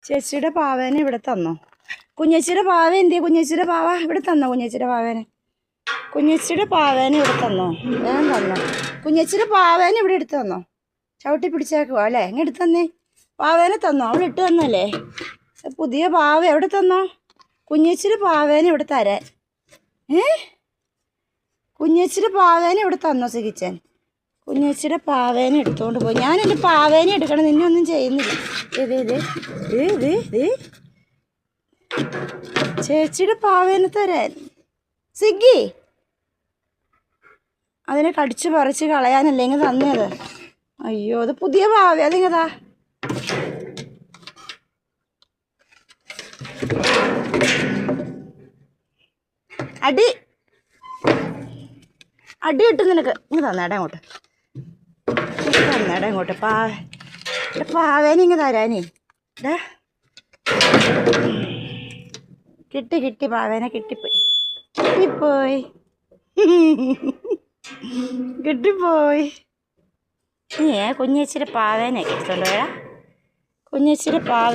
ചേച്ചിയുടെ പാവേനെ ഇവിടെ തന്നോ? കുഞ്ഞേച്ചിയുടെ പാവ എന്തിയാ? കുഞ്ഞേച്ചിയുടെ പാവ ഇവിടെ തന്നോ? കുഞ്ഞേച്ചിയുടെ പാവേനെ ഇവിടെ തന്നോ? വേഗം തന്നോ? കുഞ്ഞേച്ചിയുടെ പാവേനെ ഇവിടെ എടുത്ത് തന്നോ? ചവിട്ടി പിടിച്ചേക്കുവാ അല്ലേ? ഇങ്ങനെ എടുത്ത് തന്നേ. പാവേനെ തന്നോ? അവൾ ഇട്ട് തന്നല്ലേ? പുതിയ പാവ എവിടെ തന്നോ? കുഞ്ഞേച്ചിയുടെ പാവേനെ ഇവിടെ തരാൻ. കുഞ്ഞേച്ചിയുടെ പാവേനെ ഇവിടെ തന്നോ സികിച്ചൻ? കുഞ്ഞേച്ചിയുടെ പാവേനെ എടുത്തുകൊണ്ട് പോയി. ഞാൻ എൻ്റെ പാവേനെ എടുക്കണം, നിന്നെ ഒന്നും ചെയ്യുന്നില്ല. ചേച്ചിയുടെ പാവേനെ തരാൻ. സിഗി അതിനെ കടിച്ചു പറിച്ച് കളയാനല്ലേ ഇങ്ങനെ തന്നത്? അയ്യോ, അത് പുതിയ പാവ, അതിങ്ങതാ. അടി അടി കിട്ടും നിനക്ക്. ഇങ്ങ് തന്നേടാ ഇങ്ങോട്ട്, ഇങ്ങോട്ട് പാവേനെ ഇങ്ങ് തരാനേ. കിട്ടി പാവേനെ കിട്ടിപ്പോയി. കുഞ്ഞേച്ചിയുടെ പാവേനെ എടുത്തോണ്ട് വരാ. കുഞ്ഞേച്ചിയുടെ പാവ